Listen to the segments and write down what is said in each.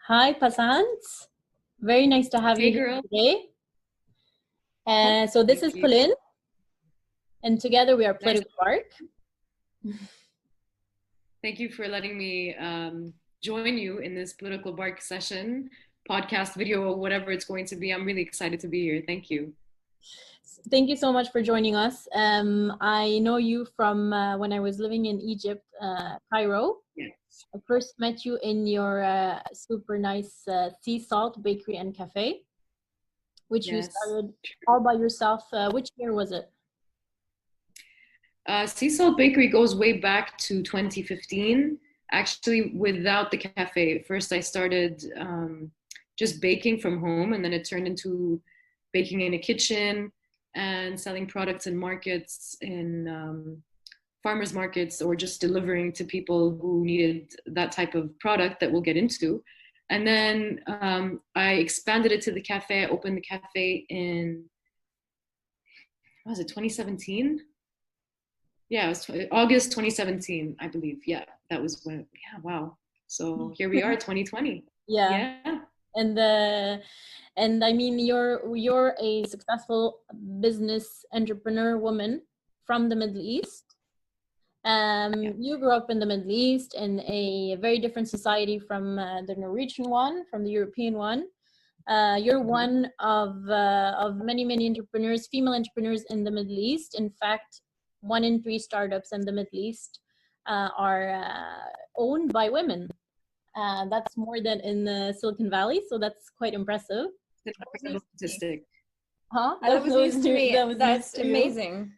Hi, Passant. Very nice to have you Hey here girl. today. So this Thank is you. Pauline, and together we are Nice. Political Bark. Thank you for letting me join you in this political bark session, podcast, video, or whatever it's going to be. I'm really excited to be here. Thank you. Thank you so much for joining us. I know you from when I was living in Egypt, Cairo. Yes. I first met you in your super nice Sea Salt Bakery and Cafe, which you Yes. started all by yourself. Which year was it? Sea Salt Bakery goes way back to 2015, actually without the cafe. First, I started just baking from home, and then it turned into baking in a kitchen and selling products in markets, in farmers markets, or just delivering to people who needed that type of product that we'll get into. And then I expanded it to the cafe. I opened the cafe in, what was it, 2017? Yeah, it was August 2017, I believe. Yeah, that was when, yeah, wow. So here we are, 2020. Yeah. Yeah. And I mean, you're a successful business entrepreneur woman from the Middle East. You grew up in the Middle East in a very different society from the Norwegian one, from the European one. You're one of many entrepreneurs, female entrepreneurs in the Middle East. In fact, 1 in 3 startups in the Middle East are owned by women. That's more than in Silicon Valley, so that's quite impressive. Statistic. Huh? That was news to me. That's you. amazing.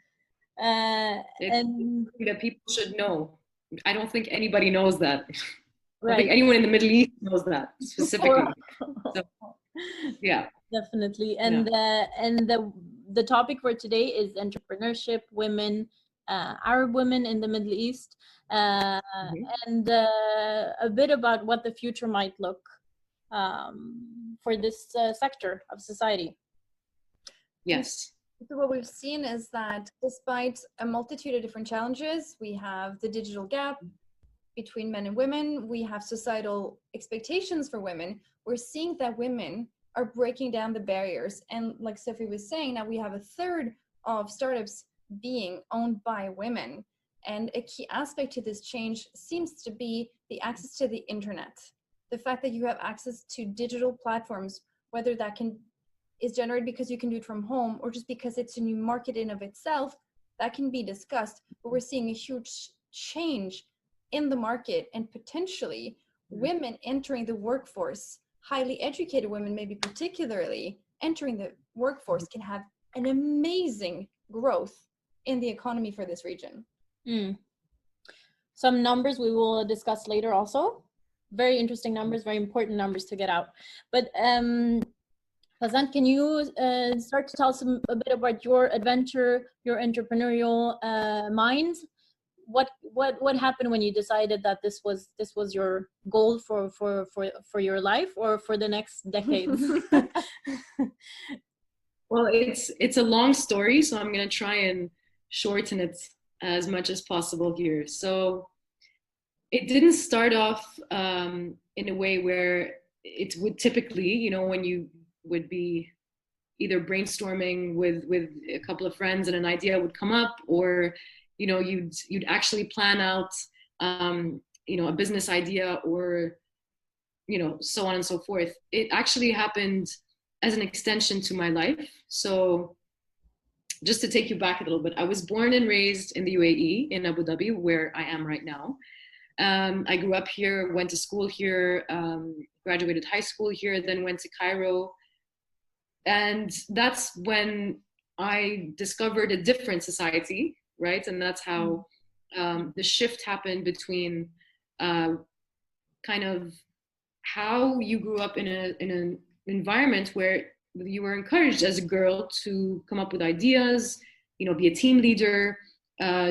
It's And something that people should know. I don't think anybody knows that. I don't right. think anyone in the Middle East knows that specifically. So, yeah. Definitely. And the topic for today is entrepreneurship, women, Arab women in the Middle East, and a bit about what the future might look for this sector of society. Yes. So what we've seen is that despite a multitude of different challenges, we have the digital gap between men and women, we have societal expectations for women, we're seeing that women are breaking down the barriers. And like Sophie was saying, now we have a third of startups being owned by women. And a key aspect to this change seems to be the access to the internet. The fact that you have access to digital platforms, whether that is generated because you can do it from home or just because it's a new market in of itself, that can be discussed. But we're seeing a huge change in the market, and potentially women entering the workforce, highly educated women maybe particularly entering the workforce, can have an amazing growth in the economy for this region. Some numbers we will discuss later also. Very interesting numbers, very important numbers to get out. But Passand, can you start to tell us a bit about your adventure, your entrepreneurial mind? What happened when you decided that this was your goal for your life or for the next decades? Well, it's a long story, so I'm going to try and shorten it as much as possible here. So it didn't start off in a way where it would typically, you know, when you would be either brainstorming with a couple of friends and an idea would come up, or you know, you'd actually plan out you know, a business idea, or you know, so on and so forth. It actually happened as an extension to my life. So just to take you back a little bit, I was born and raised in the UAE, in Abu Dhabi, where I am right now. I grew up here, went to school here, graduated high school here, then went to Cairo. And that's when I discovered a different society, right? And that's how the shift happened between kind of how you grew up in an environment where you were encouraged as a girl to come up with ideas, you know, be a team leader,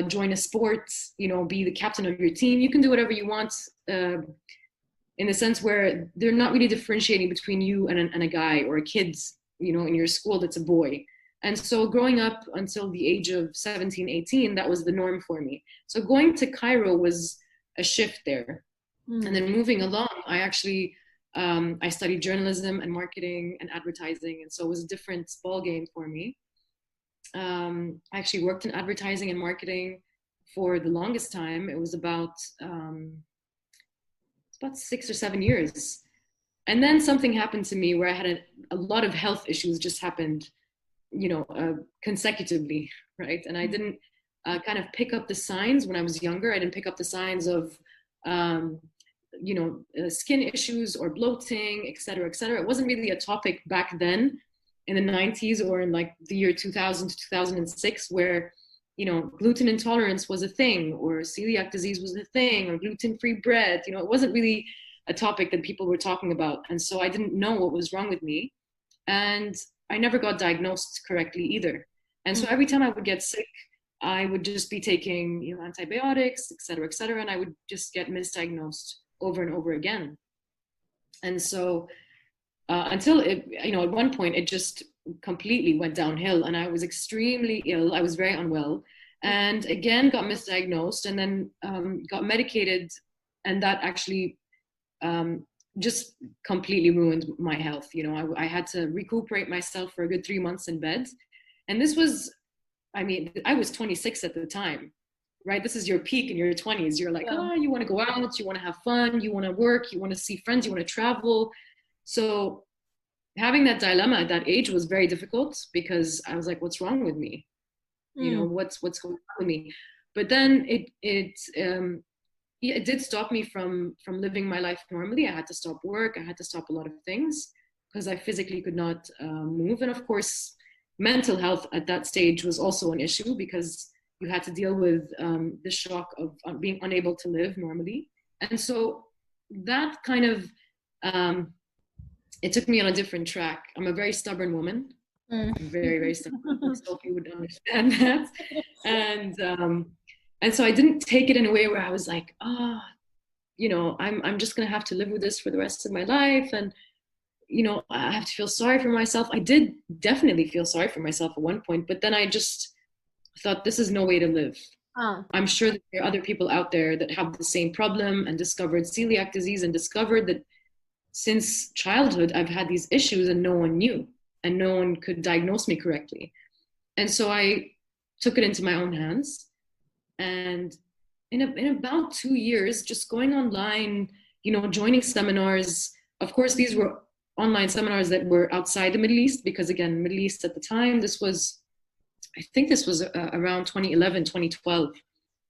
join a sport, you know, be the captain of your team. You can do whatever you want, in the sense where they're not really differentiating between you and a guy or a kid, you know, in your school that's a boy. And so growing up until the age of 17, 18, that was the norm for me. So going to Cairo was a shift there. And then moving along, I actually I studied journalism and marketing and advertising, and so it was a different ball game for me. I actually worked in advertising and marketing for the longest time. It was about 6 or 7 years. And then something happened to me where I had a lot of health issues just happened, consecutively, right? And I didn't kind of pick up the signs when I was younger. I didn't pick up the signs of, skin issues or bloating, et cetera, et cetera. It wasn't really a topic back then in the 90s or in like the year 2000 to 2006 where, gluten intolerance was a thing, or celiac disease was a thing, or gluten-free bread. It wasn't really a topic that people were talking about. And so I didn't know what was wrong with me. And I never got diagnosed correctly either. And so every time I would get sick, I would just be taking, antibiotics, et cetera, and I would just get misdiagnosed over and over again. And so until it, at one point it just completely went downhill and I was extremely ill. I was very unwell and again got misdiagnosed and then got medicated, and that actually just completely ruined my health. I had to recuperate myself for a good 3 months in bed. And this was, I was 26 at the time, right? This is your peak in your 20s. You're like, you want to go out, you want to have fun, you want to work, you want to see friends, you want to travel. So having that dilemma at that age was very difficult because I was like, what's wrong with me? What's going on with me? But then it did stop me from living my life normally. I had to stop work. I had to stop a lot of things because I physically could not move. And of course, mental health at that stage was also an issue because you had to deal with the shock of being unable to live normally. And so that kind of, it took me on a different track. I'm a very stubborn woman. Very, very stubborn. So you would understand that. And so I didn't take it in a way where I was like, I'm just going to have to live with this for the rest of my life. And, I have to feel sorry for myself. I did definitely feel sorry for myself at one point, but then I just thought this is no way to live. I'm sure that there are other people out there that have the same problem and discovered celiac disease and discovered that since childhood, I've had these issues and no one knew and no one could diagnose me correctly. And so I took it into my own hands. And in about 2 years, just going online, joining seminars. Of course, these were online seminars that were outside the Middle East, because again, Middle East at the time, I think this was around 2011, 2012.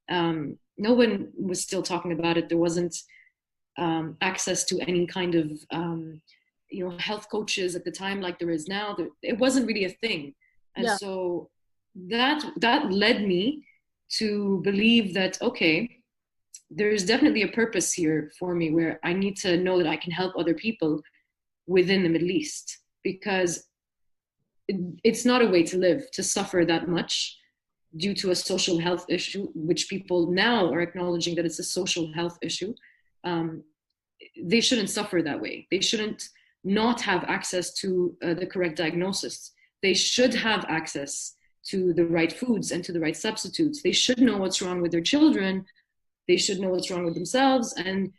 No one was still talking about it. There wasn't access to any kind of, health coaches at the time like there is now. It wasn't really a thing. And so that led me to believe that, okay, there's definitely a purpose here for me where I need to know that I can help other people within the Middle East, because it's not a way to live, to suffer that much due to a social health issue, which people now are acknowledging that it's a social health issue. They shouldn't suffer that way. They shouldn't not have access to the correct diagnosis. They should have access to the right foods and to the right substitutes. They should know what's wrong with their children. They should know what's wrong with themselves. And,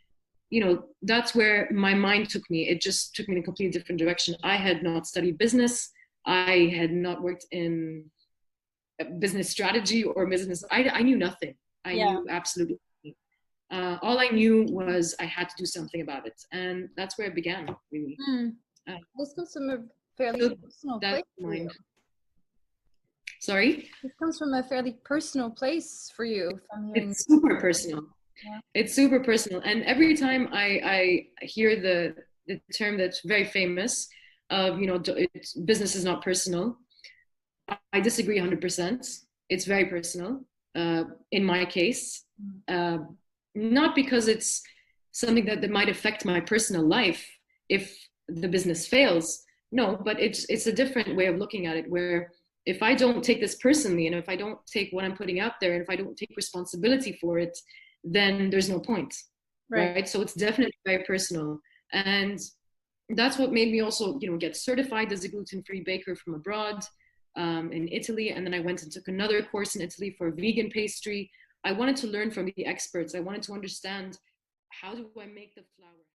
that's where my mind took me. It just took me in a completely different direction. I had not studied business. I had not worked in business strategy or business. I knew nothing. I knew absolutely nothing. All I knew was I had to do something about it. And that's where it began, really. This comes from a fairly personal place. Sorry? This comes from a fairly personal place for you. It's super personal. Yeah. It's super personal. And every time I hear the term that's very famous of, business is not personal, I disagree 100%. It's very personal in my case. Not because it's something that might affect my personal life if the business fails. No, but it's a different way of looking at it, where if I don't take this personally, and if I don't take what I'm putting out there, and if I don't take responsibility for it, then there's no point, right? So it's definitely very personal. And that's what made me also, get certified as a gluten-free baker from abroad in Italy. And then I went and took another course in Italy for vegan pastry. I wanted to learn from the experts. I wanted to understand, how do I make the flour?